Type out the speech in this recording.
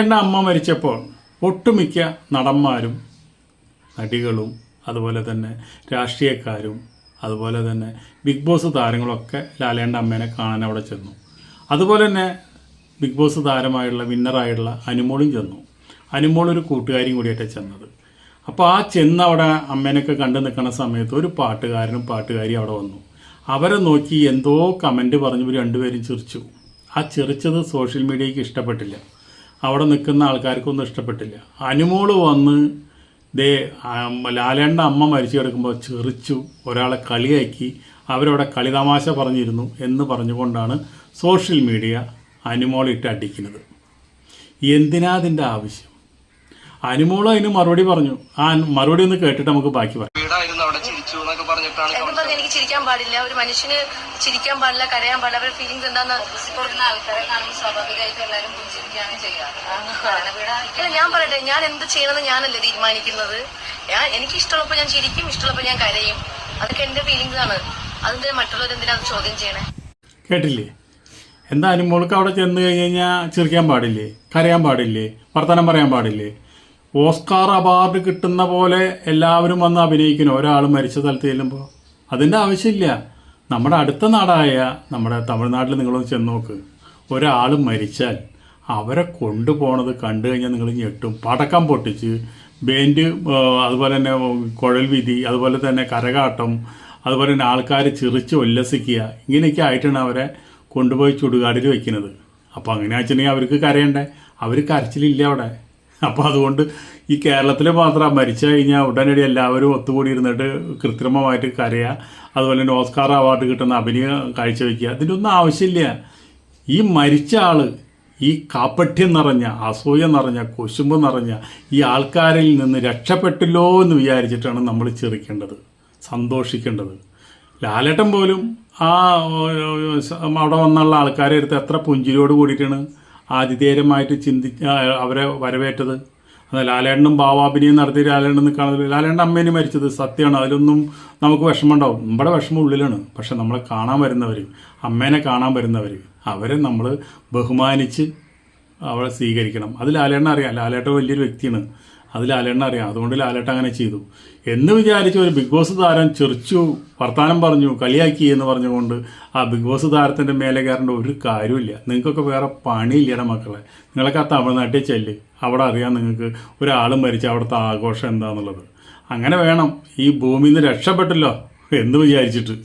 എൻ്റെ അമ്മ മരിച്ചപ്പോൾ ഒട്ടുമിക്ക നടന്മാരും നടികളും അതുപോലെ തന്നെ രാഷ്ട്രീയക്കാരും അതുപോലെ തന്നെ ബിഗ് ബോസ് താരങ്ങളൊക്കെ ലാലേൻ്റെ അമ്മേനെ കാണാൻ അവിടെ ചെന്നു. അതുപോലെ തന്നെ ബിഗ് ബോസ് താരമായുള്ള വിന്നറായുള്ള അനുമോളും ചെന്നു. അനുമോൾ ഒരു കൂട്ടുകാരിയും കൂടിയായിട്ടാണ് ചെന്നത്. അപ്പോൾ ആ ചെന്ന് അവിടെ അമ്മേനൊക്കെ കണ്ടു നിൽക്കുന്ന സമയത്ത് ഒരു പാട്ടുകാരനും പാട്ടുകാരിയും അവിടെ വന്നു. അവരെ നോക്കി എന്തോ കമൻറ്റ് പറഞ്ഞു രണ്ടുപേരും ചിരിച്ചു. ആ ചിരിച്ചത് സോഷ്യൽ മീഡിയയ്ക്ക് ഇഷ്ടപ്പെട്ടില്ല, അവിടെ നിൽക്കുന്ന ആൾക്കാർക്കൊന്നും ഇഷ്ടപ്പെട്ടില്ല. അനുമോള് വന്ന് ലാലേണ്ട അമ്മ മരിച്ചു കിടക്കുമ്പോൾ ചിറിച്ചു, ഒരാളെ കളിയാക്കി, അവരവിടെ കളിതമാശ പറഞ്ഞിരുന്നു എന്ന് പറഞ്ഞുകൊണ്ടാണ് സോഷ്യൽ മീഡിയ അനുമോളിട്ട് അടിക്കുന്നത്. എന്തിനാ അതിൻ്റെ ആവശ്യം? അനുമോള് അതിന് മറുപടി പറഞ്ഞു. ആ മറുപടി ഒന്ന് കേട്ടിട്ട് നമുക്ക് ബാക്കി പറയാം. എനിക്ക് ചിരിക്കാൻ പാടില്ല, ഒരു മനുഷ്യന് ചിരിക്കാൻ പാടില്ല, കരയാൻ പാടില്ല, അവരുടെ ഫീലിംഗ്സ് എന്താന്ന് ആൾക്കാരെ കാണുമ്പോൾ സ്വാഭാവികമായിട്ട് എല്ലാവരും പുഞ്ചിരിക്കുകയാണ് ചെയ്യാറ്. ഞാൻ പറയട്ടെ, ഞാൻ എന്ത് ചെയ്യണമെന്ന് ഞാനല്ലേ തീരുമാനിക്കുന്നത്. എനിക്ക് ഇഷ്ടമുള്ളപ്പോൾ ഞാൻ ചിരിക്കും, ഇഷ്ടമുള്ളപ്പോൾ ഞാൻ കരയും. അതൊക്കെ എന്റെ ഫീലിംഗ്സ് ആണ്. അതിന്റെ മറ്റുള്ളവരെന്തിനാ അത് ചോദ്യം ചെയ്യണേ? കേട്ടില്ലേ? എന്താ അനുമോൾക്ക് അവിടെ ചെന്ന് കഴിഞ്ഞാൽ ചിരിക്കാൻ പാടില്ലേ, കരയാൻ പാടില്ലേ, വർത്തമാനം പറയാൻ പാടില്ലേ? ഓസ്കാർ അവാർഡ് കിട്ടുന്ന പോലെ എല്ലാവരും വന്ന് അഭിനയിക്കണം ഒരാൾ മരിച്ച സ്ഥലത്ത് ചെല്ലുമ്പോൾ. അതിൻ്റെ ആവശ്യമില്ല. നമ്മുടെ അടുത്ത നാടായ നമ്മുടെ തമിഴ്നാട്ടിൽ നിങ്ങളൊന്ന് ചെന്ന് നോക്ക്. ഒരാൾ മരിച്ചാൽ അവരെ കൊണ്ടുപോണത് കണ്ടു കഴിഞ്ഞാൽ നിങ്ങൾ ഞെട്ടും. പടക്കം പൊട്ടിച്ച് ബാൻഡ്, അതുപോലെ തന്നെ കുഴൽ വിധി, അതുപോലെ തന്നെ കരകാട്ടം, അതുപോലെ തന്നെ ആൾക്കാർ ചിറിച്ച് ഉല്ലസിക്കുക, ഇങ്ങനെയൊക്കെ ആയിട്ടാണ് അവരെ കൊണ്ടുപോയി ചുടുകാടിൽ വയ്ക്കുന്നത്. അപ്പോൾ അങ്ങനെ വെച്ചിട്ടുണ്ടെങ്കിൽ അവർക്ക് കരയണ്ടേ? അവർ കരച്ചിലില്ല അവിടെ. അപ്പോൾ അതുകൊണ്ട് ഈ കേരളത്തിൽ മാത്രം മരിച്ചു കഴിഞ്ഞാൽ ഉടനടി എല്ലാവരും ഒത്തുകൂടി ഇരുന്നിട്ട് കൃത്രിമമായിട്ട് കരയുക, അതുപോലെ തന്നെ ഓസ്കാർ അവാർഡ് കിട്ടുന്ന അഭിനയം കാഴ്ചവെക്കുക, അതിൻ്റെ ഒന്നും ആവശ്യമില്ല. ഈ മരിച്ച ആൾ ഈ കാപ്പഠ്യം നിറഞ്ഞ, അസൂയ നിറഞ്ഞ, കുശുമ്പ് നിറഞ്ഞ ഈ ആൾക്കാരിൽ നിന്ന് രക്ഷപ്പെട്ടല്ലോ എന്ന് വിചാരിച്ചിട്ടാണ് നമ്മൾ ചിരിക്കേണ്ടത്, സന്തോഷിക്കേണ്ടത്. ലാലേട്ടൻ പോലും ആ അവിടെ വന്നുള്ള ആൾക്കാരെ എടുത്ത് എത്ര പുഞ്ചിരിയോട് കൂടിയിട്ടാണ് ആതിഥേയരമായിട്ട് അവരെ വരവേറ്റത്. അത് ലാലേട്ടനും ഭാവാഭിനയം നടത്തി ലാലേട്ടൻ കാണുന്നത്. ലാലേട്ടൻ്റെ അമ്മേനെ മരിച്ചത് സത്യമാണ്. അതിലൊന്നും നമുക്ക് വിഷമമുണ്ടാവും. നമ്മുടെ വിഷമം ഉള്ളിലാണ്. പക്ഷെ നമ്മളെ കാണാൻ വരുന്നവർ, അമ്മേനെ കാണാൻ വരുന്നവർ, അവരെ നമ്മൾ ബഹുമാനിച്ച് അവളെ സ്വീകരിക്കണം. അത് ലാലേട്ടൻ അറിയാം. ലാലേട്ടൻ വലിയൊരു വ്യക്തിയാണ്. അത് ലാലേട്ടൻ അറിയാം. അതുകൊണ്ട് ലാലേട്ടൻ അങ്ങനെ ചെയ്തു എന്ന് വിചാരിച്ച് ഒരു ബിഗ് ബോസ് താരം ചിറിച്ചു, വർത്താനം പറഞ്ഞു, കളിയാക്കി എന്ന് പറഞ്ഞുകൊണ്ട് ആ ബിഗ് ബോസ് താരത്തിൻ്റെ മേലെ കയറേണ്ട ഒരു കാര്യമില്ല. നിങ്ങൾക്കൊക്കെ വേറെ പണിയില്ലട മക്കളെ. നിങ്ങളൊക്കെ ആ തമിഴ്നാട്ടിൽ ചെല്ല്, അവിടെ അറിയാം നിങ്ങൾക്ക് ഒരാൾ മരിച്ച അവിടുത്തെ ആഘോഷം എന്താണെന്നുള്ളത്. അങ്ങനെ വേണം. ഈ ഭൂമിയിൽ നിന്ന് രക്ഷപ്പെട്ടല്ലോ എന്ന് വിചാരിച്ചിട്ട്